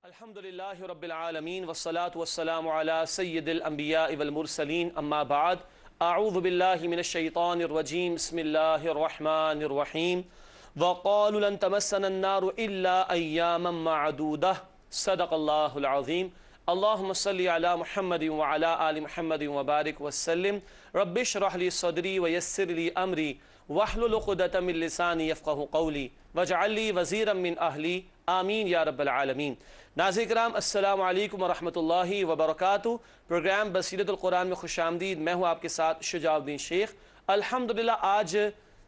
الحمدللہ رب العالمین والصلاة والسلام علی سید الانبیاء والمرسلین اما بعد اعوذ باللہ من الشیطان الرجیم بسم اللہ الرحمن الرحیم وقالوا لن تمسنا النار الا ایاما معدودہ صدق اللہ العظیم اللہم صلی علی محمد وعلی آل محمد وبارک وسلم رب اشرح لی صدری ویسر لی امری واحلل عقدۃ من لسانی یفقہوا قولی واجعل لی وزیرا من اہلی آمین یا رب العالمین۔ ناظرین کرام السلام علیکم ورحمۃ اللہ وبرکاتہ۔ پروگرام بصیرت القرآن میں خوش آمدید۔ میں ہوں آپ کے ساتھ شجاع الدین شیخ۔ الحمدللہ آج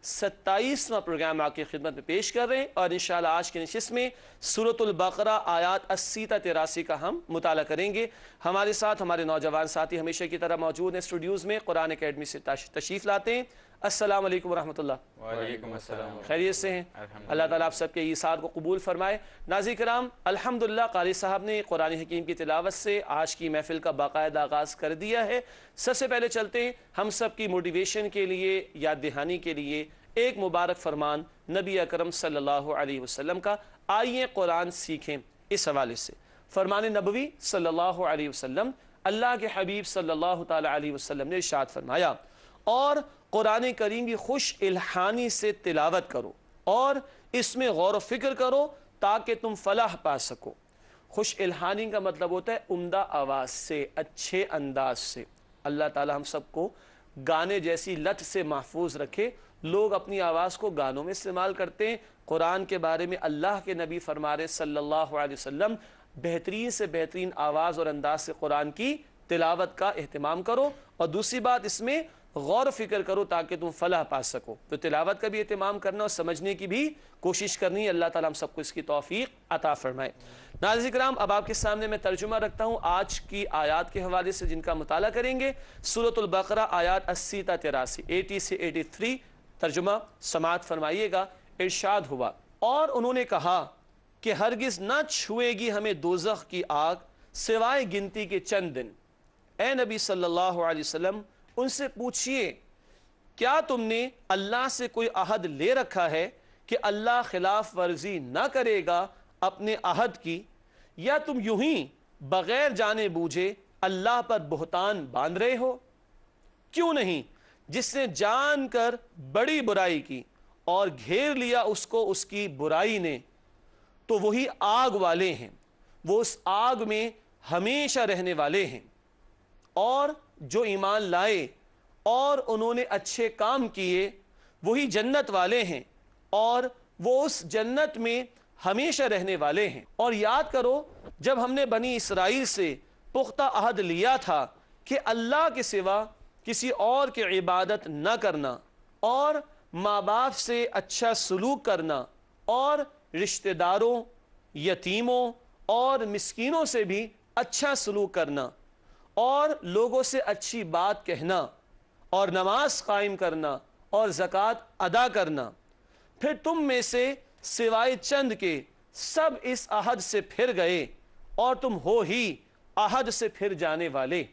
27واں پروگرام آپ کی خدمت میں پیش کر رہے ہیں اور انشاءاللہ آج کی نشست میں سورۃ البقرہ آیات 80 تا 83 کا ہم مطالعہ کریں گے۔ ہمارے ساتھ ہمارے نوجوان ساتھی ہمیشہ کی طرح موجود ہیں اسٹوڈیوز میں، قرآن اکیڈمی سے تشریف لاتے ہیں۔ السلام علیکم ورحمۃ اللہ۔ وعلیکم السلام۔ خیریت سے ہیں؟ اللہ تعالیٰ آپ سب کے ایثار کو قبول فرمائے۔ ناظرین کرام الحمدللہ قاری صاحب نے قرآن حکیم کی تلاوت سے آج کی محفل کا باقاعدہ آغاز کر دیا ہے۔ سب سے پہلے چلتے ہیں ہم سب کی موٹیویشن کے لیے، یاد دہانی کے لیے ایک مبارک فرمان نبی اکرم صلی اللہ علیہ وسلم کا۔ آئیے قرآن سیکھیں اس حوالے سے۔ فرمان نبوی صلی اللہ علیہ وسلم، اللہ کے حبیب صلی اللہ تعالی علیہ وسلم نے ارشاد فرمایا، اور قرآن کریم کی خوش الحانی سے تلاوت کرو اور اس میں غور و فکر کرو تاکہ تم فلاح پا سکو۔ خوش الحانی کا مطلب ہوتا ہے عمدہ آواز سے، اچھے انداز سے۔ اللہ تعالی ہم سب کو گانے جیسی لت سے محفوظ رکھے۔ لوگ اپنی آواز کو گانوں میں استعمال کرتے ہیں۔ قرآن کے بارے میں اللہ کے نبی فرما رہے صلی اللہ علیہ وسلم، بہترین سے بہترین آواز اور انداز سے قرآن کی تلاوت کا اہتمام کرو، اور دوسری بات اس میں غور و فکر کرو تاکہ تم فلاح پا سکو۔ تو تلاوت کا بھی اہتمام کرنا اور سمجھنے کی بھی کوشش کرنی ہے۔ اللہ تعالیٰ ہم سب کو اس کی توفیق عطا فرمائے۔ ناظرین کرام اب آپ کے سامنے میں ترجمہ رکھتا ہوں آج کی آیات کے حوالے سے جن کا مطالعہ کریں گے۔ سورۃ البقرہ آیات 80 تا 83، 80 سے 83 ترجمہ سماعت فرمائیے گا۔ ارشاد ہوا، اور انہوں نے کہا کہ ہرگز نہ چھوئے گی ہمیں دوزخ کی آگ سوائے گنتی کے چند دن۔ اے نبی صلی اللہ علیہ وسلم ان سے پوچھئے، کیا تم نے اللہ سے کوئی عہد لے رکھا ہے کہ اللہ خلاف ورزی نہ کرے گا اپنے عہد کی، یا تم یوں ہی بغیر جانے بوجھے اللہ پر بہتان باندھ رہے ہو؟ کیوں نہیں، جس نے جان کر بڑی برائی کی اور گھیر لیا اس کو اس کی برائی نے، تو وہی آگ والے ہیں، وہ اس آگ میں ہمیشہ رہنے والے ہیں۔ اور جو ایمان لائے اور انہوں نے اچھے کام کیے وہی جنت والے ہیں، اور وہ اس جنت میں ہمیشہ رہنے والے ہیں۔ اور یاد کرو جب ہم نے بنی اسرائیل سے پختہ عہد لیا تھا کہ اللہ کے سوا کسی اور کی عبادت نہ کرنا، اور ماں باپ سے اچھا سلوک کرنا، اور رشتہ داروں، یتیموں اور مسکینوں سے بھی اچھا سلوک کرنا، اور لوگوں سے اچھی بات کہنا، اور نماز قائم کرنا اور زکوٰۃ ادا کرنا، پھر تم میں سے سوائے چند کے سب اس عہد سے پھر گئے اور تم ہو ہی عہد سے پھر جانے والے۔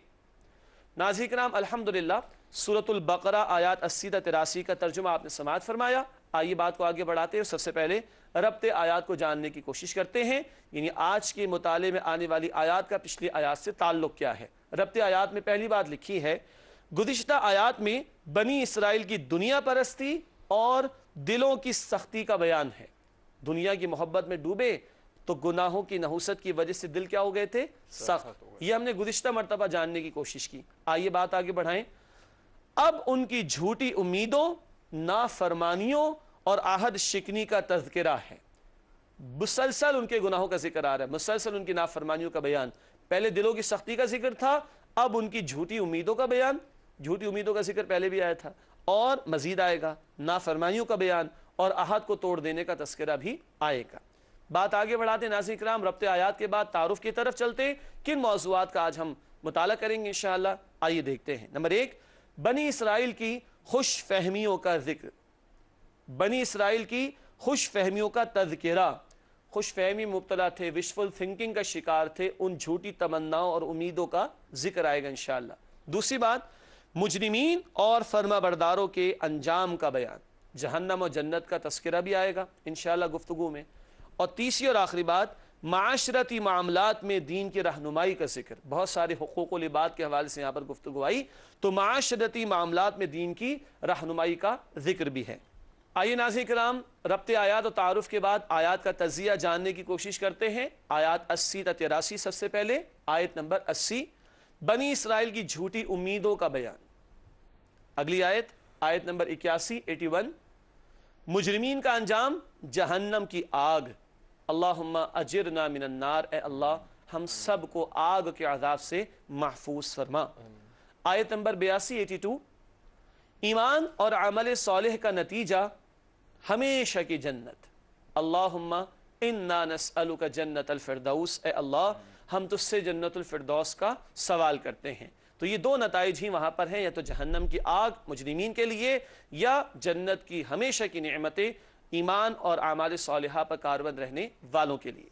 ناظرین کرام الحمدللہ سورۃ البقرہ آیات 80 تا 83 کا ترجمہ آپ نے سماعت فرمایا۔ آئیے بات کو آگے بڑھاتے ہیں، سب سے پہلے ربط آیات کو جاننے کی کوشش کرتے ہیں، یعنی آج کے مطالعے میں آنے والی آیات کا پچھلی آیات سے تعلق کیا ہے۔ ربط آیات میں پہلی بات لکھی ہے، گزشتہ آیات میں بنی اسرائیل کی دنیا پرستی اور دلوں کی سختی کا بیان ہے۔ دنیا کی محبت میں ڈوبے تو گناہوں کی نحوست کی وجہ سے دل کیا ہو گئے تھے؟ سخت۔ یہ ہم نے گزشتہ مرتبہ جاننے کی کوشش کی۔ آئیے بات آگے بڑھائیں۔ اب ان کی جھوٹی امیدوں، نافرمانیوں اور عہد شکنی کا تذکرہ ہے۔ مسلسل ان کے گناہوں کا ذکر آ رہا ہے، مسلسل ان کی نافرمانیوں کا بیان۔ پہلے دلوں کی سختی کا ذکر تھا، اب ان کی جھوٹی امیدوں کا بیان۔ جھوٹی امیدوں کا ذکر پہلے بھی آیا تھا اور مزید آئے گا، نافرمانیوں کا بیان اور عہد کو توڑ دینے کا تذکرہ بھی آئے گا۔ بات آگے بڑھاتے ہیں ناظرین کرام، ربط آیات کے بعد تعارف کی طرف چلتے ہیں۔ کن موضوعات کا آج ہم مطالعہ کریں گے انشاءاللہ؟ آئیے دیکھتے ہیں۔ نمبر 1، بنی اسرائیل کی خوش فہمیوں کا ذکر۔ بنی اسرائیل کی خوش فہمیوں کا تذکرہ۔ خوش فہمی مبتلا تھے، وشفل تھنکنگ کا شکار تھے، ان جھوٹی تمناؤں اور امیدوں کا ذکر آئے گا انشاءاللہ۔ دوسری بات، مجرمین اور فرما برداروں کے انجام کا بیان، جہنم اور جنت کا تذکرہ بھی آئے گا انشاءاللہ گفتگو میں۔ اور تیسری اور آخری بات، माशरती मामलात में दीन की रहनुमाई का जिक्र, बहुत सारे हुकूक व लिबाद के हवाले से यहाँ पर गुफ्तगू आई, तो माशरती मामलात में दीन की रहनुमाई का जिक्र भी है। आइए नाज़रीन किराम, रब्ते आयात और तारुफ के बाद आयात का तज़िया जानने की कोशिश करते हैं। आयात 80 से 83, सबसे पहले आयत नंबर 80, बनी इसराइल की झूठी उम्मीदों का बयान। अगली आयत, आयत नंबर 81, 81, मुजरिमीन का अंजाम जहन्नम की आग। अल्लाहुम्मा अजिरना मिनन नार, ए अल्लाह हम सब को आग के अज़ाब से महफूज फरमा। आयत नंबर 82, 82, ईमान और अमल सालिह का नतीजा हमेशा की जन्नत। अल्लाहुम्मा इन्ना नस्अलुका जन्नतल फिरदौस, ए अल्लाह हम तुझसे जन्नतुल फिरदौस का सवाल करते हैं। तो ये दो नताइज ही वहाँ पर हैं, या तो जहन्नम की आग मुजरिमीन के लिए, या जन्नत की हमेशा की नेमतें ईमान और आमाल सालिहा पर कारबंद रहने वालों के लिए।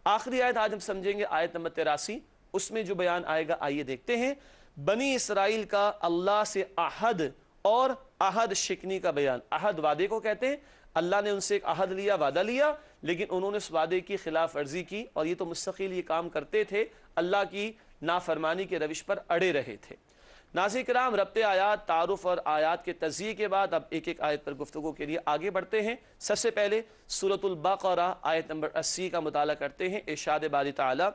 आखिरी आयत आज हम समझेंगे, आयत नंबर 83, उसमें जो बयान आएगा आइए देखते हैं। बनी इसराइल का अल्लाह से अहद और अहद शिकनी का बयान। अहद वादे को कहते हैं, अल्लाह ने उनसे एक अहद लिया, वादा लिया, लेकिन उन्होंने उस वादे की खिलाफ वर्जी की, और ये तो मुस्तकिल ये काम करते थे, अल्लाह की नाफरमानी के रविश पर अड़े रहे थे। नाज़रीन किराम, रब्ते आयात, तारुफ और आयात के तज़िये के बाद अब एक एक आयत पर गुफ्तगू के लिए आगे बढ़ते हैं। सबसे पहले सूरतुल बक़रा आयत नंबर 80 का मुताला करते हैं। इरशाद बारी ताला,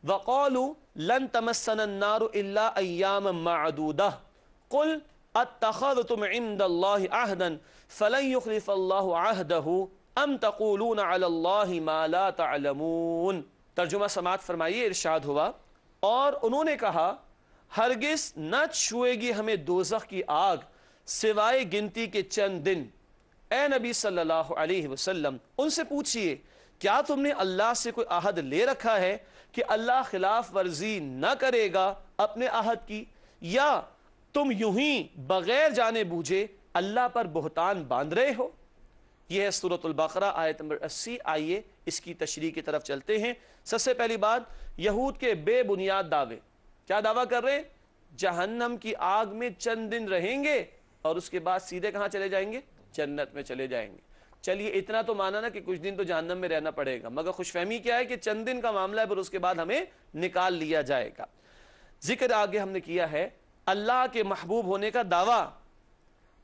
वक़ालू लन तमस्सना अन्नारु इल्ला अय्यामन मअदूदह कुल अत्तख़ज़्तुम इंदल्लाहि अहदन फ़लन युख़्लिफ़ल्लाहु अहदहु अम तक़ूलूना अलल्लाहि मा ला तअलमून। तर्जुमा समात फरमाइए। इरशाद हुआ, और उन्होंने कहा हरगिज़ न छुएगी हमें दोज़ख की आग सिवाय गिनती के चंद दिन। ए नबी सल्लल्लाहु अलैहि वसल्लम, उनसे पूछिए क्या तुमने अल्लाह से कोई अहद ले रखा है कि अल्लाह खिलाफ वर्जी न करेगा अपने अहद की, या तुम यूं ही बगैर जाने बूझे अल्लाह पर बुहतान बांध रहे हो। यह है सूरतुल बक़रा आयत नंबर 80। आइए इसकी तशरीह की तरफ चलते हैं। सबसे पहली बात, यहूद के बेबुनियाद दावे। क्या दावा कर रहे हैं? जहन्नम की आग में चंद दिन रहेंगे और उसके बाद सीधे कहां चले जाएंगे? जन्नत में चले जाएंगे। चलिए इतना तो माना ना कि कुछ दिन तो जहन्नम में रहना पड़ेगा, मगर खुशफहमी क्या है कि चंद दिन का मामला है, पर उसके बाद हमें निकाल लिया जाएगा। जिक्र आगे हमने किया है अल्लाह के महबूब होने का दावा,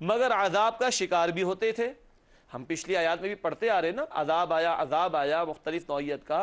मगर अजाब का शिकार भी होते थे। हम पिछली आयत में भी पढ़ते आ रहे ना, अजाब आया मुख्तलिफ नौइयत का।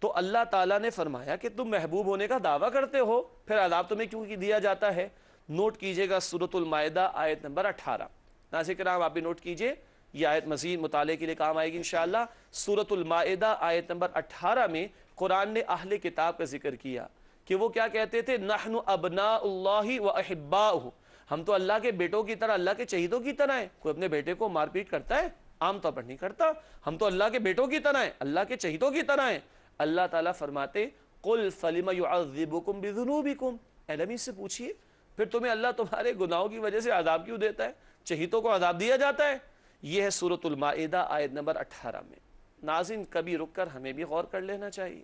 तो अल्लाह ताला ने फरमाया कि तुम महबूब होने का दावा करते हो, फिर अजाब तुम्हें क्यों दिया जाता है? नोट कीजिएगा सूरतुल माइदा आयत नंबर 18। नाज़रीन किराम आप भी नोट कीजिए, यह आयत मज़ीद मुताले के लिए काम आएगी इंशाअल्लाह। सूरतुल माइदा आयत नंबर 18 में कुरान ने अहले किताब का जिक्र किया कि वो क्या कहते थे, नहनु अबनाउल्लाहि व अहिब्बाउहु, हम तो अल्लाह के बेटों की तरह, अल्लाह के चहीदों की तरह है। कोई अपने बेटे को मारपीट करता है? आमतौर पर नहीं करता। हम तो अल्लाह के बेटों की तरह है, अल्लाह के चहीदों की तरह है। अल्लाह ताला फरमाते, कुल फलिमा युअज़्ज़िबुकुम बिज़ुनूबिकुम, ए नबी से पूछिए फिर तुम्हें अल्लाह तुम्हारे गुनाहों की वजह से अजाब क्यों देता है? चहीतों को अजाब दिया जाता है। यह है सूरतुल माइदा आयत नंबर 18 में। नाज़रीन कभी रुक कर हमें भी गौर कर लेना चाहिए।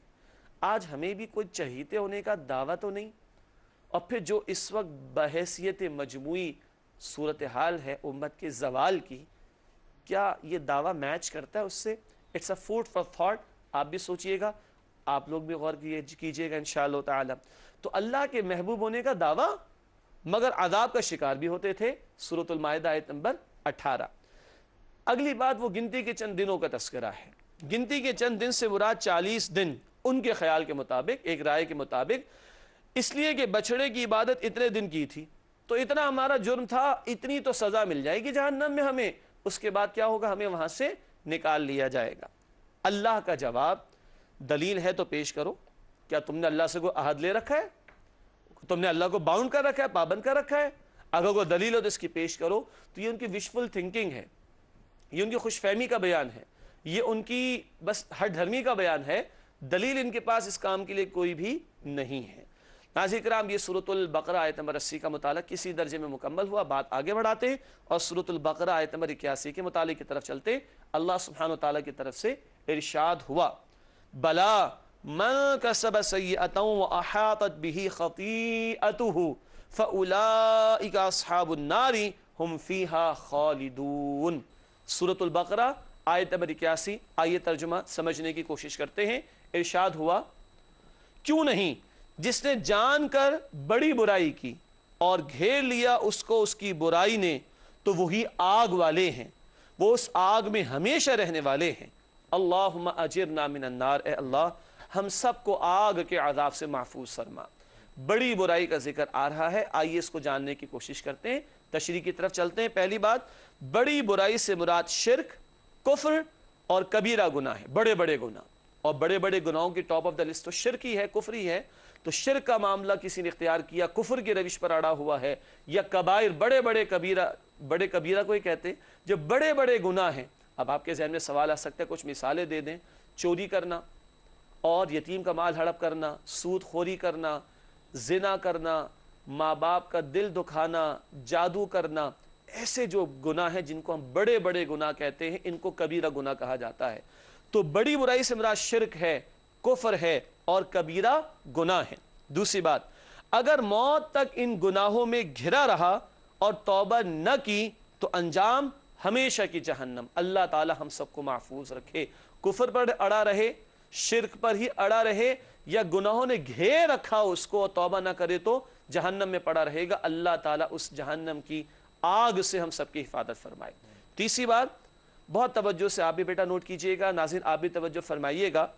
आज हमें भी कोई चहीते होने का दावा तो नहीं, और फिर जो इस वक्त बहैसियत मजमूई सूरत हाल है उम्मत के जवाल की, क्या ये दावा मैच करता है उससे? It's a food for thought. आप भी सोचिएगा, आप लोग भी गौर कीजिएगा इंशाअल्लाह ताला। तो अल्लाह के महबूब होने का दावा, मगर अजाब का शिकार भी होते थे। सूरतुल माइदा आयत नंबर 18। अगली बात वो गिनती के चंद दिनों का तस्करा है। गिनती के चंद दिन से मुराद 40 दिन उनके ख्याल के मुताबिक, एक राय के मुताबिक, इसलिए कि बछड़े की इबादत इतने दिन की थी, तो इतना हमारा जुर्म था, इतनी तो सजा मिल जाएगी जहन्नम में हमें, उसके बाद क्या होगा? हमें वहां से निकाल लिया जाएगा। अल्लाह का जवाब, दलील है तो पेश करो। क्या तुमने अल्लाह से कोई अहद ले रखा है? तुमने अल्लाह को बाउंड कर रखा है, पाबंद कर रखा है? अगर कोई दलील हो तो इसकी पेश करो। तो ये उनकी विशफुल थिंकिंग है, ये उनकी खुशफहमी का बयान है, ये उनकी बस हट धर्मी का बयान है। दलील इनके पास इस काम के लिए कोई भी नहीं है। नाज़रीन किराम, ये सूरतुल बक़रा आयत नंबर 80 का मुताला किसी दर्जे में मुकम्मल हुआ। बात आगे बढ़ाते हैं और सूरतुल बक़रा आयत नंबर 81 के मुताले की तरफ चलते। अल्लाह सुब्हानहु व तआला की तरफ से इरशाद हुआ, बला मन कसब सय्यअतन व अहातत बिही खतीअतुहु फउलाइका अस्हाबुन नारी हुम फीहा खालिदून। सूरतुल बक़रा आयत नंबर 81। आइए तर्जुमा समझने की कोशिश करते हैं। इरशाद हुआ, क्यों नहीं जिसने जान कर बड़ी बुराई की और घेर लिया उसको उसकी बुराई ने, तो वही आग वाले हैं, वो उस आग में हमेशा रहने वाले हैं। अल्लाहुम्मा अजिरना मिनन नार, ए अल्लाह हम सबको आग के अज़ाब से महफूज फरमा। बड़ी बुराई का जिक्र आ रहा है, आइए इसको जानने की कोशिश करते हैं, तशरीह की तरफ चलते हैं। पहली बात, बड़ी बुराई से मुराद शिर्क, कुफ्र और कबीरा गुनाह है, बड़े बड़े गुनाह। और बड़े बड़े गुनाहों की टॉप ऑफ द लिस्ट तो शिर्क ही है, कुफ्र ही है। तो शिर्क का मामला किसी ने इख्तियार किया, कुफ्र की रविश पर अड़ा हुआ है, या कबाइर बड़े बड़े कबीरा को ही कहते हैं जो बड़े बड़े गुनाह हैं। अब आपके जहन में सवाल आ सकता है, कुछ मिसालें दे दें। चोरी करना और यतीम का माल हड़प करना, सूद खोरी करना, जिना करना, माँ बाप का दिल दुखाना, जादू करना, ऐसे जो गुनाह हैं जिनको हम बड़े बड़े गुनाह कहते हैं, इनको कबीरा गुनाह कहा जाता है। तो बड़ी बुराई से मुराद शिर्क है, कुफ्र है और कबीरा गुनाह है। दूसरी बात, अगर मौत तक इन गुनाहों में घिरा रहा और तौबा न की तो अंजाम हमेशा की जहन्नम। अल्लाह ताला हम सबको महफूज रखे। कुफ्र पर अड़ा रहे, शिर्क पर ही अड़ा रहे, या गुनाहों ने घेर रखा उसको और तौबा ना करे तो जहन्नम में पड़ा रहेगा। अल्लाह ताला उस जहन्नम की आग से हम सबकी हिफाजत फरमाए। तीसरी बात, बहुत तवज्जो से आप भी बेटा नोट कीजिएगा, नाज़रीन आप भी तवज्जो फरमाइएगा,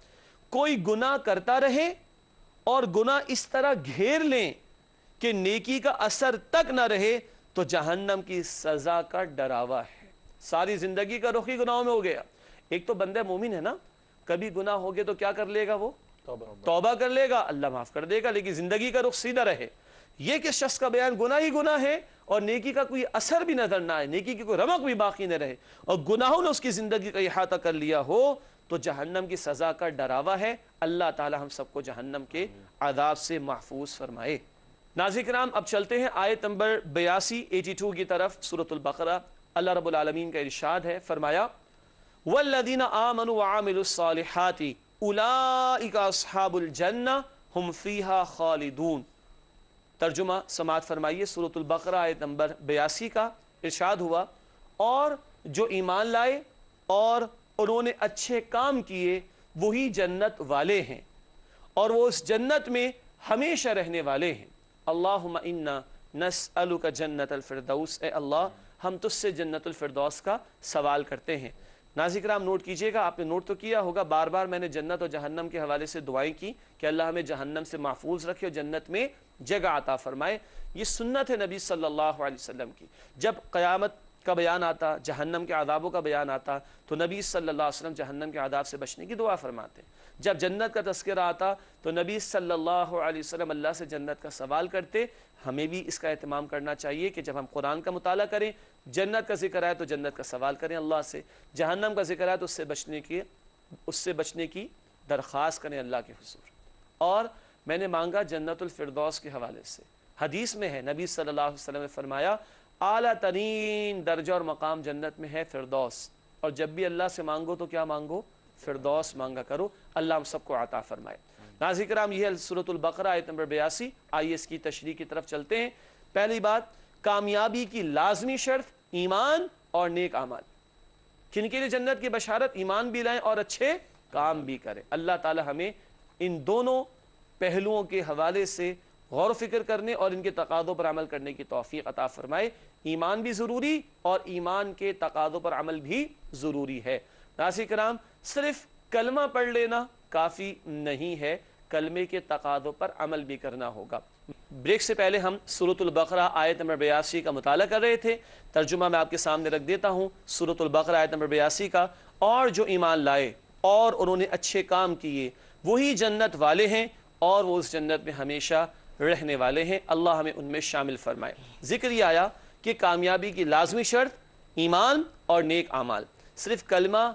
कोई गुनाह करता रहे और गुनाह इस तरह घेर लें कि नेकी का असर तक ना रहे तो जहन्नम की सजा का डरावा है। सारी जिंदगी का रुख ही गुनाहों में हो गया। एक तो बंदे मोमिन है ना, कभी गुनाह हो गया तो क्या कर लेगा, वो तौबा कर लेगा, अल्लाह माफ कर देगा, लेकिन जिंदगी का रुख सीधा रहे। ये कि शख्स का बयान गुनाह ही गुनाह है और नेकी का कोई असर भी नजर ना आए, नेकी की कोई रमक भी बाकी न रहे और गुनाहों ने उसकी जिंदगी का इहाता कर लिया हो, तो जहन्नम की सजा का डरावा है। अल्लाह ताला हम सबको जहन्नम के आदाब से महफूज फरमाए। नाज़रीन किराम, अब चलते हैं आयत नंबर 82 82 की तरफ, सूरतुल बकरा। अल्लाह रब्बुल आलमीन का इरशाद है, फरमाया वल्लज़ीना आमनु व आमिलुस्सालिहाति उलाइका अस्हाबुल जन्नह हुम फीहा खालिदून। तर्जुमा समात फरमाइए, सूरतुल बकरा आयत नंबर 82 का इरशाद हुआ, और जो ईमान लाए और उन्होंने अच्छे काम किए वही जन्नत वाले हैं और वो उस जन्नत में हमेशा रहने वाले हैं। अल्लाहुम्मा इन्ना नस्अलुका जन्नतल फिरदौस, ए अल्लाह हम तुझसे जन्नतुल फिरदौस का सवाल करते हैं। नाज़रीन किराम नोट कीजिएगा, आपने नोट तो किया होगा, बार बार मैंने जन्नत और जहन्नम के हवाले से दुआएं की कि अल्लाह हमें जहन्नम से महफूज रखे और जन्नत में जगह अता फरमाए। ये सुन्नत है नबी सल्लल्लाहु अलैहि वसल्लम की। जब क़यामत का बयान आता, जहन्नम के आदाबों का बयान आता, तो नबी सल्लल्लाहु अलैहि वसल्लम जहन्नम के आदाब से बचने की दुआ फरमाते। जब जन्नत का तज़किरा आता तो नबी सल्लल्लाहु अलैहि वसल्लम अल्लाह से जन्नत का सवाल करते। हमें भी इसका एहतमाम करना चाहिए कि जब हम कुरान का मुताला करें, जन्नत का जिक्र आए तो जन्नत का सवाल करें अल्लाह से, जहन्नम का जिक्र आए तो उससे बचने की दरख्वास्त करें अल्लाह के हुज़ूर। और मैंने मांगा जन्नतुल फिरदौस के हवाले से, हदीस में है नबी सल्लल्लाहु अलैहि वसल्लम ने फरमाया आला तरीन दर्जा और मकाम जन्नत में है फिरदौस, और जब भी अल्लाह से मांगो तो क्या मांगो, फिरदौस मांगा करो। अल्लाह हम सबको अता फरमाए। नाज़रीन किराम, यह है सूरतुल बकरा आयत नंबर 82। आइए इसकी तशरीह की तरफ चलते हैं। पहली बात, कामयाबी की लाजमी शर्त ईमान और नेक अमाल। किनके लिए जन्नत की बशारत, ईमान भी लाएं और अच्छे काम भी करें। अल्लाह ताला हमें इन दोनों पहलुओं के हवाले से गौर फिक्र करने और इनके तकादों पर अमल करने की तौफीक अता फरमाए। ईमान भी ज़रूरी और ईमान के तकादों पर अमल भी ज़रूरी है। नाज़रीन किराम, सिर्फ कलमा पढ़ लेना काफ़ी नहीं है, कलमे के तकादों पर अमल भी करना होगा। ब्रेक से पहले हम सूरतुल बकरा आयत नंबर 82 का मुताला कर रहे थे। तर्जुमा मैं आपके सामने रख देता हूँ सूरतुल बकरा आयत नंबर 82 का, और जो ईमान लाए और उन्होंने अच्छे काम किए वही जन्नत वाले हैं और वो उस जन्नत में हमेशा रहने वाले हैं। अल्लाह हमें उनमें शामिल फरमाए। जिक्र ये आया कि कामयाबी की लाजमी शर्त ईमान और नेक आमाल। सिर्फ कलमा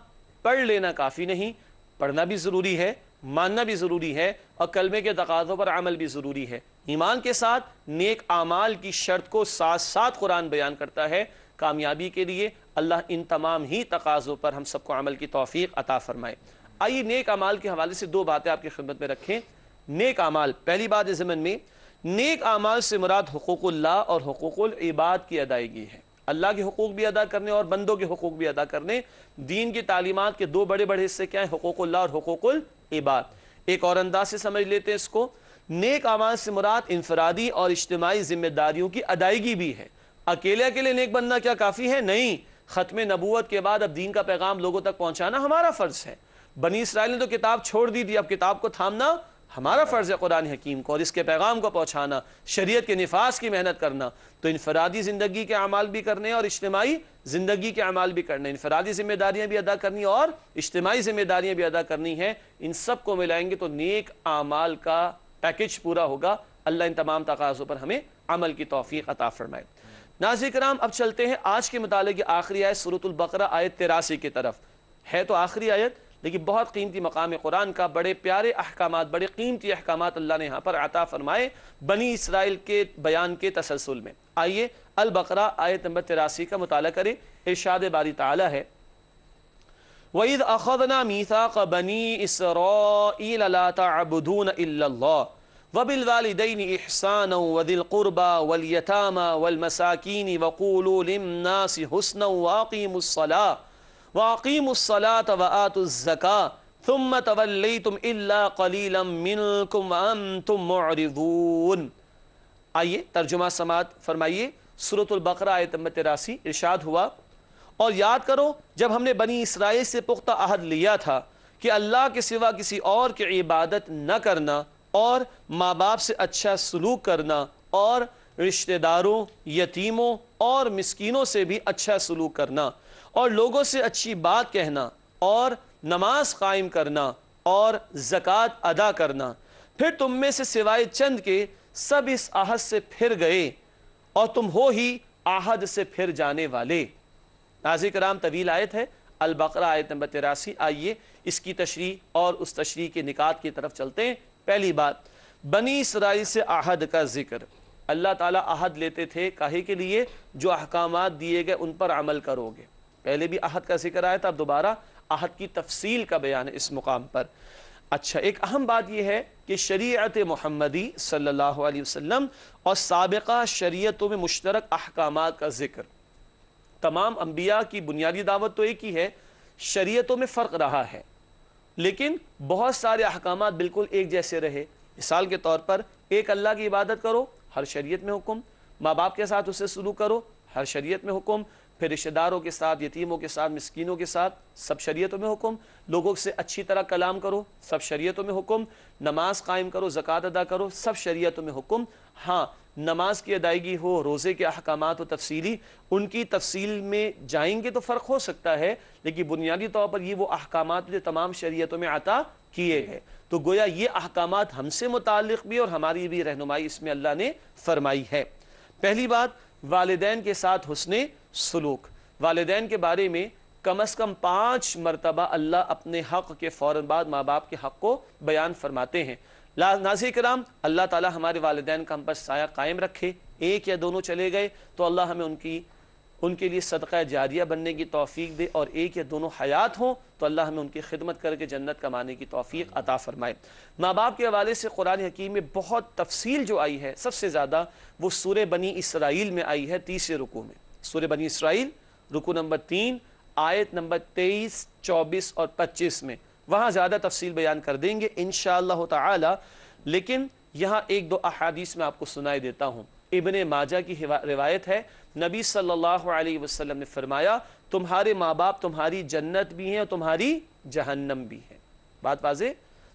पढ़ लेना काफ़ी नहीं, पढ़ना भी ज़रूरी है, मानना भी ज़रूरी है और कलमे के तकाज़ों पर अमल भी ज़रूरी है। ईमान के साथ नेक आमाल की शर्त को साथ साथ कुरान बयान करता है कामयाबी के लिए। अल्लाह इन तमाम ही तकाज़ों पर हम सबको अमल की तौफीक अता फरमाए। आइए नेक आमाल के हवाले से दो बातें आपकी खिदमत में रखें। नेक आमाल, पहली बात इस ज़मन में नेक आमाल से मुराद हुकूकुल्लाह और हुकूकुल इबाद की अदायगी है। अल्लाह के हुकूक भी अदा करने और बंदों के हुकूक भी अदा करने। दीन की तालीमात के दो बड़े बड़े हिस्से क्या हैं, हुकूकुल्लाह और हुकूकुल इबाद। ایک اور انداز سے سمجھ لیتے ہیں اس کو، نیک اعمال سے مراد انفرادی اور اجتماعی ذمہ داریوں کی ادائیگی بھی ہے۔ اکیلے اکیلے نیک بننا کیا کافی ہے؟ نہیں، ختم نبوت کے بعد اب دین کا پیغام لوگوں تک پہنچانا ہمارا فرض ہے۔ بنی اسرائیل نے تو کتاب چھوڑ دی تھی، اب کتاب کو تھامنا ہمارا فرض ہے قرآن حکیم کو، اور اس کے پیغام کو پہنچانا، شریعت کے نفاذ کی محنت کرنا۔ تو انفرادی زندگی کے اعمال بھی کرنے اور اجتماعی زندگی کے اعمال بھی کرنے، انفرادی ذمہ داریاں بھی ادا کرنی اور اجتماعی ذمہ داریاں بھی ادا کرنی ہیں۔ ان سب کو ملائیں گے تو نیک اعمال کا پیکج پورا ہوگا۔ اللہ ان تمام تقاضوں پر ہمیں عمل کی توفیق عطا فرمائے۔ ناظرین کرام، اب چلتے ہیں آج کے مطالعے کی آخری آیت سورۃ البقرہ آیت 83 کی طرف۔ ہے تو آخری آیت لیکن بہت قیمتی مقام قرآن کا، بڑے پیارے احکامات، بڑے قیمتی احکامات اللہ نے یہاں پر عطا فرمائے بنی اسرائیل کے بیان کے تسلسل میں۔ آئیے البقرہ آیت نمبر 83 کا مطالعہ کریں۔ ارشاد باری تعالی ہے، وَإِذْ أَخَذْنَا مِيثَاقَ بَنِي إِسْرَائِيلَ لَا تَعْبُدُونَ إِلَّا اللَّهَ وَبِالْوَالِدَيْنِ إِحْسَانًا وَذِي الْقُرْبَى وَالْيَتَامَى وَالْمَسَاكِينِ وَقُولُوا لِلنَّاسِ حُسْنًا وَأَقِيمُوا الصَّلَاةَ وَآتُوا الزَّكَاةَ ثُمَّ تَوَلَّيْتُمْ إِلَّا قَلِيلًا مِّنكُمْ وَأَنتُمْ مُعْرِضُونَ۔ آئیے ترجمہ سماعت فرمائیے۔ سورۃ البقرہ آیت نمبر 83 ارشاد ہوا، اور یاد کرو جب ہم نے بنی اسرائیل سے پختہ عہد لیا تھا کہ اللہ کے سوا کسی اور کی عبادت نہ کرنا، اور ماں باپ سے اچھا سلوک کرنا، اور رشتہ داروں، یتیموں اور مسکینوں سے بھی اچھا سلوک کرنا، اور لوگوں سے اچھی بات کہنا، اور نماز قائم کرنا، اور زکوٰۃ ادا کرنا۔ پھر تم میں سے سوائے چند کے سب اس عہد سے پھر گئے، اور تم ہو ہی عہد سے پھر جانے والے۔ ناظرین کرام، طویل آیت ہے البقرہ آیت نمبر 83۔ آئیے اس کی تشریح اور اس تشریح کے نکات کی طرف چلتے ہیں۔ پہلی بات، بنی اسرائیل سے عہد کا ذکر۔ اللہ تعالیٰ عہد لیتے تھے کاہے کے لیے؟ جو احکامات دیے گئے ان پر عمل کرو گے۔ پہلے بھی عہد کا ذکر آیا تھا، اب دوبارہ عہد کی تفصیل کا بیان ہے اس مقام پر۔ اچھا، ایک اہم بات یہ ہے کہ شریعت محمدی صلی اللہ علیہ وسلم اور سابقہ شریعتوں میں مشترک احکامات کا ذکر۔ تمام انبیاء کی بنیادی دعوت تو ایک ہی ہے، شریعتوں میں فرق رہا ہے لیکن بہت سارے احکامات بالکل ایک جیسے رہے۔ مثال کے طور پر، ایک اللہ کی عبادت کرو، ہر شریعت میں حکم۔ ماں باپ کے ساتھ اسے سلوک کرو، ہر شریعت میں حکم۔ پھر رشتہ داروں کے ساتھ، یتیموں کے ساتھ، مسکینوں کے ساتھ، سب شریعتوں میں حکم۔ لوگوں سے اچھی طرح کلام کرو، سب شریعتوں میں حکم۔ نماز قائم کرو، زکوٰۃ ادا کرو، سب شریعتوں میں حکم۔ ہاں، نماز کی ادائیگی ہو، روزے کے احکامات ہو تفصیلی، ان کی تفصیل میں جائیں گے تو فرق ہو سکتا ہے، لیکن بنیادی طور پر یہ وہ احکامات جو تمام شریعتوں میں عطا کیے گئے۔ تو گویا یہ احکامات ہم سے متعلق بھی اور ہماری بھی رہنمائی اس میں اللہ نے فرمائی ہے۔ پہلی بات، والدین کے ساتھ حسن سلوک۔ والدین کے بارے میں کم از کم 5 مرتبہ اللہ اپنے حق کے فوراً بعد ماں باپ کے حق کو بیان فرماتے ہیں۔ ناظرین کرام، اللہ تعالی ہمارے والدین کا ہم پر سایہ قائم رکھے۔ ایک یا دونوں چلے گئے تو اللہ ہمیں ان کے لیے صدقہ جاریہ بننے کی توفیق دے، اور ایک یا دونوں حیات ہوں تو اللہ ہمیں ان کی خدمت کر کے جنت کمانے کی توفیق عطا فرمائے۔ ماں باپ کے حوالے سے قرآن حکیم میں بہت تفصیل جو آئی ہے، سب سے زیادہ وہ سورہ بنی اسرائیل میں آئی ہے، 30 رکوع میں۔ سورہ بنی اسرائیل رکوع نمبر 3 آیت نمبر 23، 24 اور 25 میں، وہاں زیادہ تفصیل بیان کر دیں گے انشاءاللہ تعالی۔ لیکن یہاں ایک دو احادیث میں آپ کو سنائے دیتا ہوں۔ ابن ماجہ کی روایت ہے، نبی صلی اللہ علیہ وسلم نے فرمایا، تمہارے ماں باپ تمہاری جنت بھی ہیں اور تمہاری جہنم بھی ہیں۔ بات واضح،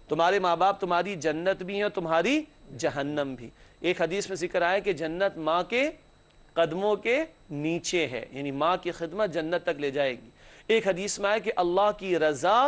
تمہارے ماں باپ تمہاری جنت بھی ہیں اور تمہاری جہنم بھی۔ ایک حدیث میں ذکر آیا کہ جنت ماں کے قدموں کے نیچے ہے، یعنی ماں کی خدمت جنت تک لے جائے گی۔ ایک حدیث میں آیا کہ اللہ کی رضا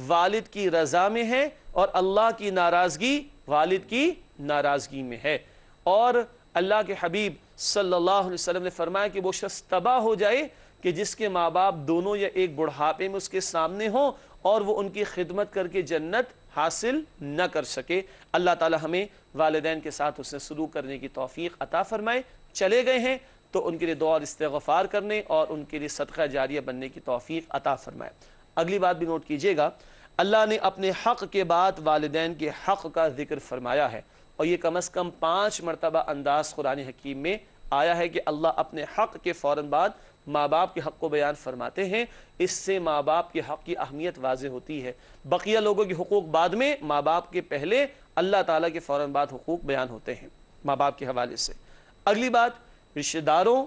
والد کی رضا میں ہے، اور اللہ کی ناراضگی والد کی ناراضگی میں ہے۔ اور اللہ کے حبیب صلی اللہ علیہ وسلم نے فرمایا کہ وہ شخص تباہ ہو جائے کہ جس کے ماں باپ دونوں یا ایک بڑھاپے میں اس کے سامنے ہوں اور وہ ان کی خدمت کر کے جنت حاصل نہ کر سکے۔ اللہ تعالی ہمیں والدین کے ساتھ حسن سلوک کرنے کی توفیق عطا فرمائے۔ چلے گئے ہیں تو ان کے لیے دعا اور استغفار کرنے اور ان کے لیے صدقہ جاریہ بننے کی توفیق عطا فرمائے۔ اگلی بات بھی نوٹ کیجئے گا، اللہ نے اپنے حق کے بعد والدین کے حق کا ذکر فرمایا ہے، اور یہ کم از کم 5 مرتبہ انداز قرآن حکیم میں آیا ہے کہ اللہ اپنے حق کے فوراً بعد ماں باپ کے حق کو بیان فرماتے ہیں، اس سے ماں باپ کے حق کی اہمیت واضح ہوتی ہے۔ بقیہ لوگوں کے حقوق بعد میں، ماں باپ کے پہلے اللہ تعالیٰ کے فوراً بعد حقوق بیان ہوتے ہیں ماں باپ کے حوالے سے۔ اگلی بات، رشتہ داروں،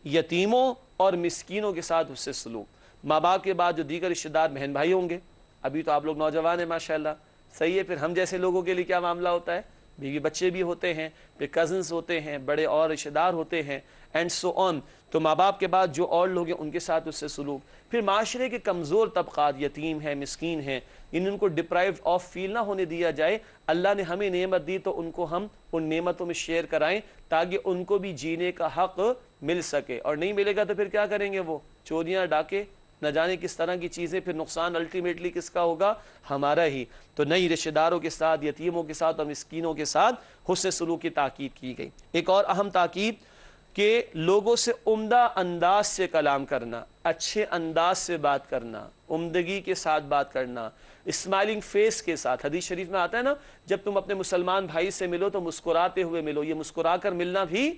یتیموں اور مسکینوں کے ساتھ حسن سلوک۔ ماں باپ کے بعد جو دیگر رشتہ دار بہن بھائی ہوں گے، ابھی تو آپ لوگ نوجوان ہیں ماشاءاللہ، صحیح ہے، پھر ہم جیسے لوگوں کے لیے کیا معاملہ ہوتا ہے، بیوی بچے بھی ہوتے ہیں، پھر کزنز ہوتے ہیں، بڑے اور رشتہ دار ہوتے ہیں، اینڈ سو آن۔ تو ماں باپ کے بعد جو اور لوگ ہیں ان کے ساتھ اس سے سلوک۔ پھر معاشرے کے کمزور طبقات، یتیم ہیں، مسکین ہیں، ان کو ڈپرائیوڈ آف فیل نہ ہونے دیا جائے۔ اللہ نے ہمیں نعمت دی تو ان کو ہم ان نعمتوں میں شیئر کرائیں تاکہ ان کو بھی جینے کا حق مل سکے، اور نہیں ملے گا تو پھر کیا کریں گے وہ، چوریاں ڈاکے نہ جانے کس طرح کی چیزیں، پھر نقصان الٹیمیٹلی کس کا ہوگا، ہمارا ہی۔ تو نئی رشتہ داروں کے ساتھ، یتیموں کے ساتھ اور مسکینوں کے ساتھ حسن سلوک کی تاکید کی گئی۔ ایک اور اہم تاکید کہ لوگوں سے عمدہ انداز سے کلام کرنا، اچھے انداز سے بات کرنا، عمدگی کے ساتھ بات کرنا، اسمائلنگ فیس کے ساتھ۔ حدیث شریف میں آتا ہے نا، جب تم اپنے مسلمان بھائی سے ملو تو مسکراتے ہوئے ملو۔ یہ مسکرا کر ملنا بھی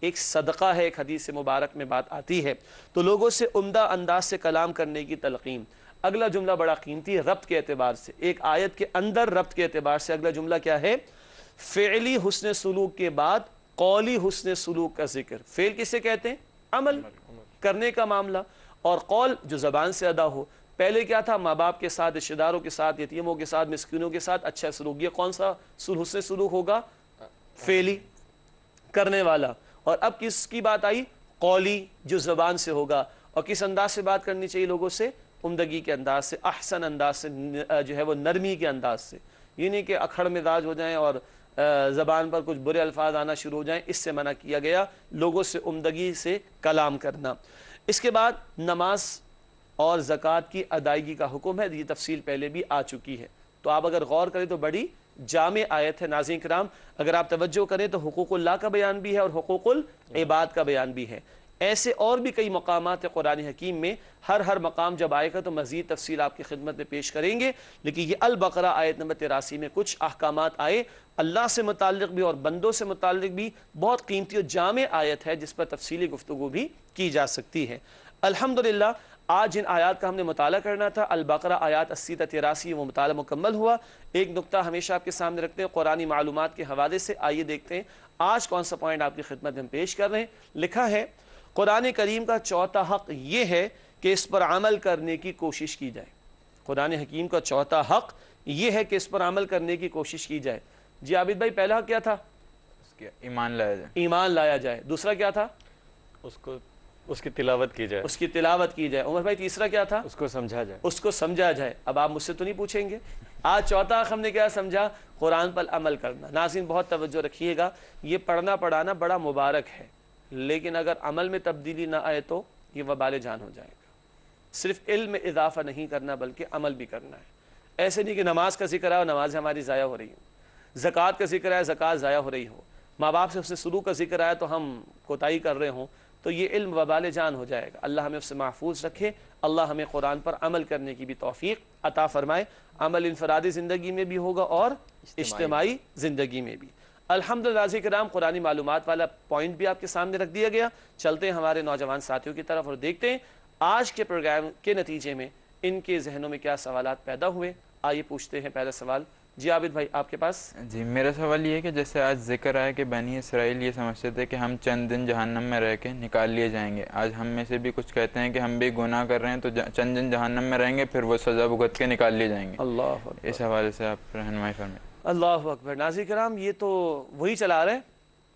ایک صدقہ ہے، ایک حدیث مبارک میں بات آتی ہے۔ تو لوگوں سے عمدہ انداز سے کلام کرنے کی تلقین۔ اگلا جملہ بڑا قیمتی ہے ربط کے اعتبار سے، ایک آیت کے اندر ربط کے اعتبار سے اگلا جملہ کیا ہے، فعلی حسن سلوک کے بعد قولی حسن سلوک کا ذکر۔ فعل کسے کہتے ہیں، عمل کرنے کا معاملہ، اور قول جو زبان سے ادا ہو۔ پہلے کیا تھا، ماں باپ کے ساتھ، رشتہ داروں کے ساتھ، یتیموں کے ساتھ، مسکینوں کے ساتھ اچھا سلوک۔ یہ کون سا حسن سلوک ہوگا، فعلی، کرنے والا۔ اور اب کس کی بات آئی، قولی، جو زبان سے ہوگا۔ اور کس انداز سے بات کرنی چاہیے لوگوں سے، عمدگی کے انداز سے، احسن انداز سے، جو ہے وہ نرمی کے انداز سے۔ یہ نہیں کہ اکھڑ مزاج ہو جائیں اور زبان پر کچھ برے الفاظ آنا شروع ہو جائیں، اس سے منع کیا گیا، لوگوں سے عمدگی سے کلام کرنا۔ اس کے بعد نماز اور زکوٰۃ کی ادائیگی کا حکم ہے، یہ تفصیل پہلے بھی آ چکی ہے۔ تو آپ اگر غور کریں تو بڑی جامع آیت ہے ناظرین کرام۔ اگر آپ توجہ کریں تو حقوق اللہ کا بیان بھی ہے اور حقوق العباد کا بیان بھی ہے۔ ایسے اور بھی کئی مقامات ہیں قرآن حکیم میں، ہر مقام جب آئے گا تو مزید تفصیل آپ کی خدمت میں پیش کریں گے، لیکن یہ البقرہ آیت نمبر 83 میں کچھ احکامات آئے، اللہ سے متعلق بھی اور بندوں سے متعلق بھی، بہت قیمتی اور جامع آیت ہے جس پر تفصیلی گفتگو بھی کی جا سکتی ہے۔ الحمدللہ آج جن آیات کا ہم نے مطالعہ کرنا تھا، البقرہ آیات 80 تا 83، وہ مطالعہ مکمل ہوا۔ ایک نقطہ ہمیشہ آپ کے سامنے رکھتے ہیں قرآنی معلومات کے حوالے سے، آئیے دیکھتے ہیں آج کون سا پوائنٹ آپ کی خدمت میں ہم پیش کر رہے ہیں۔ لکھا ہے قرآن کریم کا چوتھا حق یہ ہے کہ اس پر عمل کرنے کی کوشش کی جائے۔ قرآن حکیم کا چوتھا حق یہ ہے کہ اس پر عمل کرنے کی کوشش کی جائے۔ جی عابد بھائی، پہلا حق کیا تھا، ایمان لایا جائے، ایمان لایا جائے۔ دوسرا کیا تھا، اس کی تلاوت کی جائے، اس کی تلاوت کی جائے۔ عمر بھائی تیسرا کیا تھا، اس کو سمجھا جائے، اس کو سمجھا جائے۔ اب آپ مجھ سے تو نہیں پوچھیں گے، آج چوتھا حق ہم نے کیا سمجھا، قرآن پر عمل کرنا۔ ناظرین بہت توجہ رکھیے گا، یہ پڑھنا پڑھانا بڑا مبارک ہے، لیکن اگر عمل میں تبدیلی نہ آئے تو یہ وبال جان ہو جائے گا۔ صرف علم میں اضافہ نہیں کرنا بلکہ عمل بھی کرنا ہے۔ ایسے نہیں کہ نماز کا ذکر ہے اور نماز ہماری ضائع ہو رہی ہو، زکوٰۃ کا ذکر ہے زکوٰۃ ضائع ہو رہی ہو، ماں باپ سے اس سے سلوک کا ذکر آیا تو ہم کوتاہی کر رہے ہوں، تو یہ علم وبال جان ہو جائے گا۔ اللہ ہمیں اس سے محفوظ رکھے، اللہ ہمیں قرآن پر عمل کرنے کی بھی توفیق عطا فرمائے۔ عمل انفرادی زندگی میں بھی ہوگا اور اجتماعی زندگی میں بھی۔ الحمدللہ ناظرین کرام، قرآنی معلومات والا پوائنٹ بھی آپ کے سامنے رکھ دیا گیا۔ چلتے ہیں ہمارے نوجوان ساتھیوں کی طرف اور دیکھتے ہیں آج کے پروگرام کے نتیجے میں ان کے ذہنوں میں کیا سوالات پیدا ہوئے۔ آئیے پوچھتے ہیں پہلا سوال۔ جی عابد بھائی آپ کے پاس۔ جی میرا سوال یہ ہے کہ جیسے آج ذکر آیا کہ بنی اسرائیل یہ سمجھتے تھے کہ ہم چند دن جہنم میں رہ کے نکال لیے جائیں گے، آج ہم میں سے بھی کچھ کہتے ہیں کہ ہم بھی گناہ کر رہے ہیں تو چند دن جہنم میں رہیں گے، پھر وہ سزا بھگت کے نکال لیے جائیں گے۔ اللہ اس حوالے سے آپ رہنمائی فرمائیں۔ اللہ اکبر۔ ناظرین کرام، یہ تو وہی چلا رہے ہیں،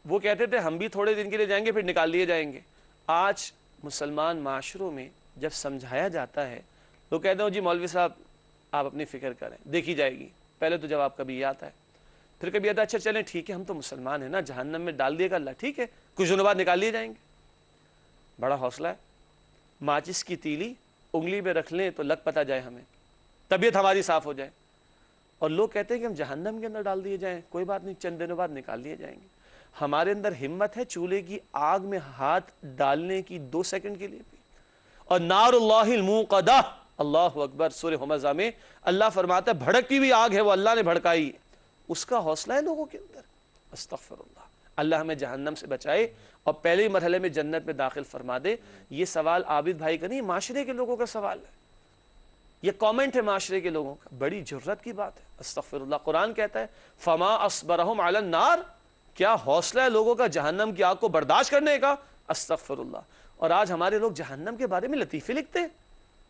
وہ کہتے تھے ہم بھی تھوڑے دن کے لیے جائیں گے پھر نکال لیے جائیں گے۔ آج مسلمان معاشروں میں جب سمجھایا جاتا ہے تو کہتے ہیں جی مولوی صاحب آپ اپنی فکر کریں، دیکھی جائے گی۔ پہلے تو جواب کبھی یہ آتا ہے، پھر کبھی آتا ہے اچھا چلیں ٹھیک ہے ہم تو مسلمان ہیں نا، جہنم میں ڈال دیے گا اللہ، ٹھیک ہے کچھ دنوں بعد نکال لیے جائیں گے۔ بڑا حوصلہ ہے، ماچس کی تیلی انگلی پہ رکھ لیں تو لگ پتہ جائے ہمیں، طبیعت ہماری صاف ہو جائے، اور لوگ کہتے ہیں کہ ہم جہنم کے اندر ڈال دیے جائیں، کوئی بات نہیں چند دنوں بعد نکال لیے جائیں گے۔ ہمارے اندر ہمت ہے چولہے کی آگ میں ہاتھ ڈالنے کی 2 سیکنڈ کے لیے بھی؟ اور نار اللہ الموقدہ، اللہ اکبر، سورہ ہمزہ میں اللہ فرماتا ہے بھڑکتی ہوئی آگ ہے وہ اللہ نے بھڑکائی، اس کا حوصلہ ہے لوگوں کے اندر؟ استغفر اللہ۔ अल्लाह हमें जहन्नम से बचाए और पहले ही मरहले में जन्नत में दाखिल फरमा दे। ये सवाल आबिद भाई का नहीं, माशरे के लोगों का सवाल है, ये कमेंट है माशरे के लोगों का। बड़ी जुर्रत की बात है, अस्तगफिरुल्लाह। कुरान कहता है फमा अस्बरहुम अलन नार, क्या हौसला है लोगों का जहन्नम की आग को बर्दाश्त करने का। अस्तगफिरुल्लाह। और आज हमारे लोग जहन्नम के बारे में लतीफ़े लिखते हैं,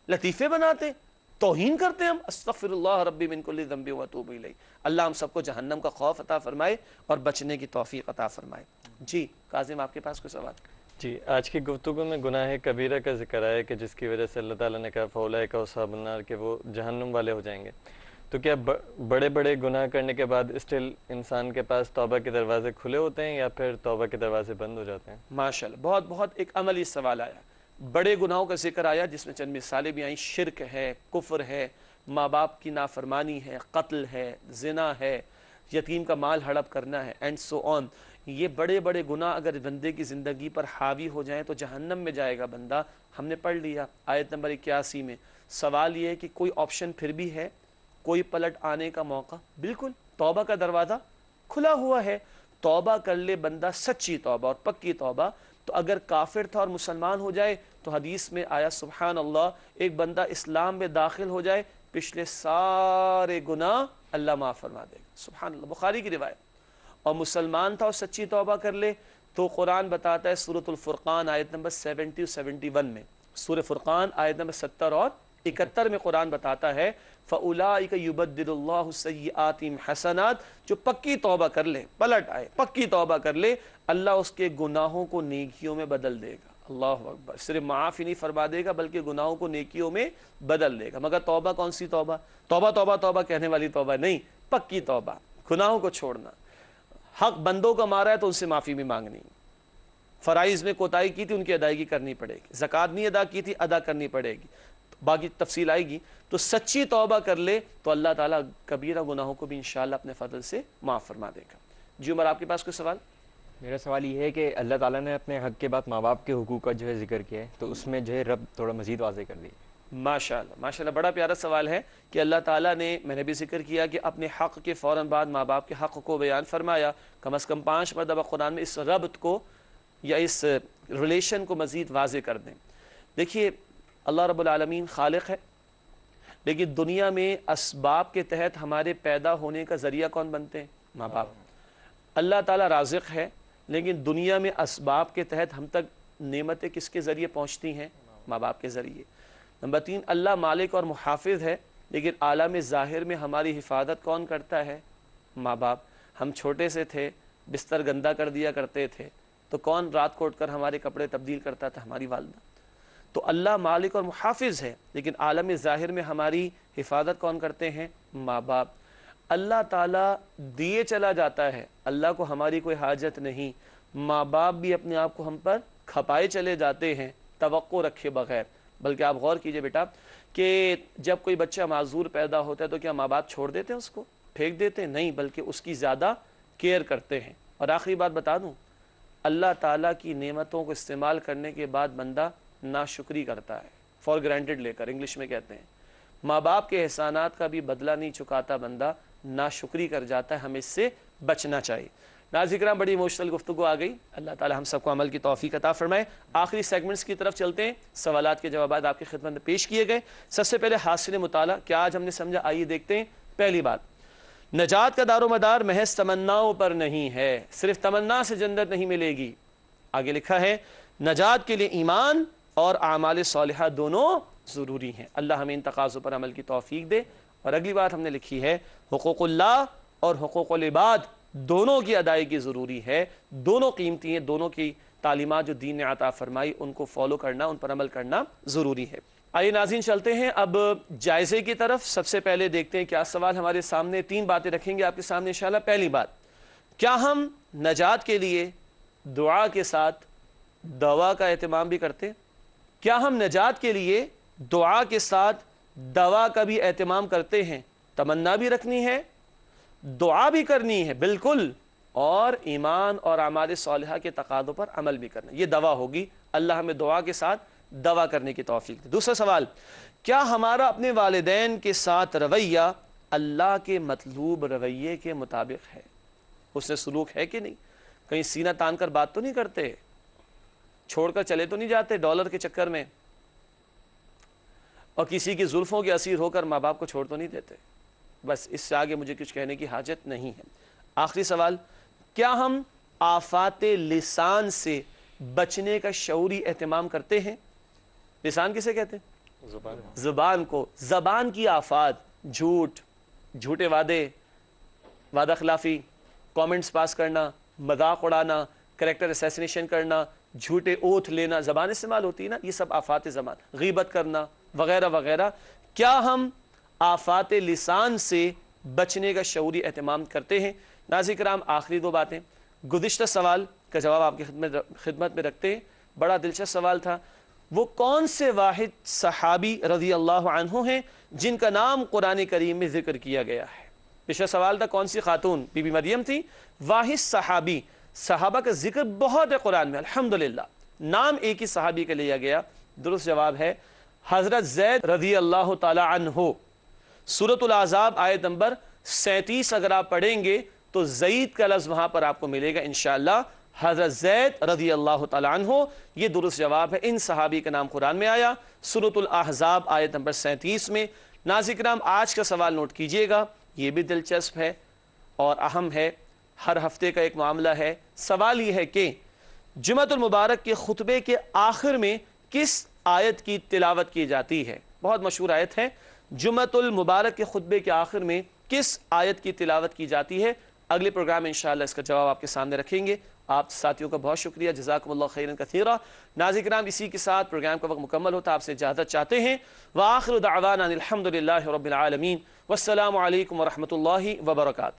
लतीफ़े बनाते, तौहीन करते हैं हम। अस्तगफिरुल्लाह रब्बी मिन कुल्लि ज़ंबि व अतूबु इलैह। अल्लाह हम सबको जहन्नम का खौफ अता फरमाए और बचने की तौफीक अता फरमाए। जी काजिम, आपके पास कोई सवाल? जी, आज की गुफ्तगू में गुनाह कबीरा का जिक्र आया कि जिसकी वजह से अल्लाह ताला ने कहा फौलाइका अस्हाबुन नार, के वो जहन्नम वाले हो जाएंगे। तो क्या बड़े बड़े गुनाह करने के बाद स्टिल इंसान के पास तौबा के दरवाजे खुले होते हैं या फिर तौबा के दरवाजे बंद हो जाते हैं? माशाल्लाह, बहुत बहुत एक अमली सवाल आया। बड़े गुनाहों का जिक्र आया जिसमें चंद मिसालें भी आई। शिरक है, कुफ्र है, माँ बाप की नाफरमानी है, कत्ल है, जिना है, यतीम का माल हड़प करना है, एंड सो ऑन। ये बड़े बड़े गुनाह अगर बंदे की ज़िंदगी पर हावी हो जाएं तो जहन्नम में जाएगा बंदा। हमने पढ़ लिया आयत नंबर 81 में। सवाल ये है कि कोई ऑप्शन फिर भी है, कोई पलट आने का मौका? बिल्कुल, तौबा का दरवाज़ा खुला हुआ है। तौबा कर ले बंदा, सच्ची तौबा और पक्की तौबा। तो अगर काफिर था और मुसलमान हो जाए तो हदीस में आया सुबहान अल्लाह, एक बंदा इस्लाम में दाखिल हो जाए, पिछले सारे गुनाह अल्लाह माफ़ फरमा देगा। सुबहान अल्लाह, बुखारी की रिवायत। और मुसलमान था और सच्ची तौबा कर ले तो कुरान बताता है सूरतुल फुरकान आयत नंबर 70 71 में, सूरह फुरकान आयत नंबर 70 और 71 में कुरान बताता है फ़उलाइका युबद्दिलुल्लाहु सय्यिआतिहिम हसनात। जो पक्की तौबा कर ले, पलट आए, पक्की तौबा कर ले, अल्लाह उसके गुनाहों को नेकियों में बदल देगा। अल्लाह अकबर। सिर्फ माफ़ ही नहीं फरमा देगा बल्कि गुनाहों को नेकियों में बदल देगा। मगर तौबा कौन सी तौबा? तौबा तौबा तौबा कहने वाली तौबा नहीं, पक्की तौबा, गुनाहों को छोड़ना। हक बंदों का मारा है तो उनसे माफ़ी भी मांगनी। फ़राइज़ में कोताही की थी, उनकी अदायगी करनी पड़ेगी। ज़कात नहीं अदा की थी, अदा करनी पड़ेगी। बाकी तफसील आएगी। तो सच्ची तौबा कर ले तो अल्लाह ताला कबीरा गुनाहों को भी इंशाअल्लाह अपने फजल से माफ़ फरमा देगा। जी उमर, आपके पास कोई सवाल? मेरा सवाल ये है कि अल्लाह ताला ने अपने हक़ के बाद माँ बाप के हुकूक़ का जो है जिक्र किया है, तो उसमें जो है रब थोड़ा मज़ीद वाज़ेह कर दिया। माशाअल्लाह माशाअल्लाह, बड़ा प्यारा सवाल है कि अल्लाह ताला ने, मैंने भी जिक्र किया कि अपने हक़ के फ़ौरन बाद माँ बाप के हक़ को बयान फरमाया। कम अज़ कम 5 मरतबा कुरान में इस रब्त को या इस रिलेशन को मज़ीद वाज़ेह कर दें। देखिए, अल्लाह रब्बुल आलमीन खालिक है, लेकिन दुनिया में असबाब के तहत हमारे पैदा होने का ज़रिया कौन बनते हैं? माँ बाप। अल्लाह ताला राज़िक़ है, लेकिन दुनिया में असबाब के तहत हम तक नेमतें किसके ज़रिए पहुँचती हैं? माँ बाप के ज़रिए। नंबर 3, अल्लाह मालिक और मुहाफ़िज़ है, लेकिन आलम ज़ाहिर में हमारी हिफाजत कौन करता है? माँ बाप। हम छोटे से थे, बिस्तर गंदा कर दिया करते थे, तो कौन रात को उठकर हमारे कपड़े तब्दील करता था? हमारी वालिदा। तो अल्लाह मालिक और मुहाफ़िज़ है, लेकिन आलम ज़ाहिर में हमारी हिफाजत कौन करते हैं? माँ बाप। अल्लाह ताला दिए चला जाता है, अल्लाह को हमारी कोई हाजत नहीं। माँ बाप भी अपने आप को हम पर खपाए चले जाते हैं तवक्को रखे बगैर। बल्कि आप गौर कीजिए बेटा कि जब कोई बच्चा माजूर पैदा होता है तो क्या माँ बाप छोड़ देते हैं उसको, फेंक देते हैं? नहीं, बल्कि उसकी ज़्यादा केयर करते हैं। और आखिरी बात बता दूँ, अल्लाह ताला की नेमतों को इस्तेमाल करने के बाद बंदा नाशुक्री करता है, फॉर ग्रांटेड लेकर, इंग्लिश में कहते हैं। माँ बाप के एहसानात का भी बदला नहीं चुकाता बंदा, नाशुक्री कर जाता है। हमें इससे बचना चाहिए। नाज़िर, बड़ी इमोशनल गुफ्तगू आ गई। अल्लाह ताला हम सबको अमल की तौफीक अता फरमाए। आखिरी सेगमेंट्स की तरफ चलते हैं। सवालात के जवाब आपकी खिदमत में पेश किए गए। सबसे पहले हासिल मुताला क्या आज हमने समझा, आइए देखते हैं। पहली बात, नजात का दारोमदार महज तमन्नाओं पर नहीं है। सिर्फ तमन्ना से जन्नत नहीं मिलेगी। आगे लिखा है नजात के लिए ईमान और आमाल सालिहा दोनों ज़रूरी हैं। अल्लाह हमें इन तकाज़ों पर अमल की तौफीक दे। और अगली बात हमने लिखी है हुकूकुल्लाह और हुकूकुल इबाद दोनों की अदायगी ज़रूरी है। दोनों कीमती हैं, दोनों की तालीमात जो दीन ने अता फरमाई उनको फॉलो करना, उन पर अमल करना ज़रूरी है। आइए नाज़रीन, चलते हैं अब जायज़े की तरफ। सबसे पहले देखते हैं क्या सवाल हमारे सामने। 3 बातें रखेंगे आपके सामने इंशाअल्लाह। पहली बात, क्या हम नजात के लिए दुआ के साथ दवा का एहतमाम भी करते हैं? क्या हम नजात के लिए दुआ के साथ दवा का भी एहतमाम करते हैं? तमन्ना भी रखनी है, दुआ भी करनी है, बिल्कुल, और ईमान और अमाल सालिहा के तकादों पर अमल भी करना। ये दवा होगी। अल्लाह हमें दुआ के साथ दवा करने की तौफीक दे। दूसरा सवाल, क्या हमारा अपने वालिदैन के साथ रवैया अल्लाह के मतलूब रवैये के मुताबिक है? उससे सलूक है कि नहीं? कहीं सीना तान कर बात तो नहीं करते, छोड़ कर चले तो नहीं जाते डॉलर के चक्कर में, और किसी की जुल्फों के असीर होकर माँ बाप को छोड़ तो नहीं देते। बस इससे आगे मुझे कुछ कहने की हाजत नहीं है। आखिरी सवाल, क्या हम आफात लिसान से बचने का शऊरी एहतमाम करते हैं? लिसान किसे कहते हैं? ज़ुबान को। ज़बान की आफात, झूठ, झूठे वादे, वादा खिलाफी, कमेंट्स पास करना, मजाक उड़ाना, कैरेक्टर असैसिनेशन करना, झूठे ओथ लेना, ज़बान इस्तेमाल होती है ना, ये सब आफात ज़बान, गीबत करना वगैरह वगैरह। क्या हम आफात लिसान से बचने का शऊरी एहतमाम करते हैं? नाज़रीन किराम, आखिरी दो बातें गुज़िश्ता सवाल का जवाब आपकी खिदमत में रखते हैं। बड़ा दिलचस्प सवाल था, वो कौन से वाहिद सहाबी रज़ी अल्लाह अन्हु हैं जिनका नाम कुरान करीम में जिक्र किया गया है? पिछला सवाल था कौन सी खातून, बीबी मरियम थी। वाहिद सहाबी, सहाबा का जिक्र बहुत है कुरान में अल्हम्दुलिल्लाह, नाम एक ही सहाबी का लिया गया। दुरुस्त जवाब है हज़रत ज़ैद रज़ी अल्लाह ताला अन्हु। सूरतुल अहज़ाब आयत नंबर 37 अगर आप पढ़ेंगे तो ज़ईद का लफ्ज़ वहाँ पर आपको मिलेगा इंशाअल्लाह, हज़रत ज़ैद रज़ी अल्लाह ताला अन्हु। ये दुरुस्त जवाब है, इन सहाबी का नाम कुरान में आया सूरतुल अहज़ाब आयत नंबर 37 में। नाज़रीन किराम, आज का सवाल नोट कीजिएगा, ये भी दिलचस्प है और अहम है, हर हफ्ते का एक मामला है। सवाल ये है कि जुमअतुल मुबारक के खुतबे के आखिर में किस आयत की तिलावत की जाती है? बहुत मशहूर आयत है, जुमअतुल मुबारक के खुतबे के आखिर में किस आयत की तिलावत की जाती है? अगले प्रोग्राम में इंशाअल्लाह इसका जवाब आपके सामने रखेंगे। आप साथियों का बहुत शुक्रिया, जज़ाकुमुल्लाह खैरन कसीरा। नाज़रीन किराम, इसी के साथ प्रोग्राम का वक्त मुकम्मल होता है, आपसे इजाज़त चाहते हैं। व आखिरु दअवाना अनिल हम्दुलिल्लाहि रब्बिल आलमीन, वस्सलामु अलैकुम व रहमतुल्लाहि व बरकातुहू।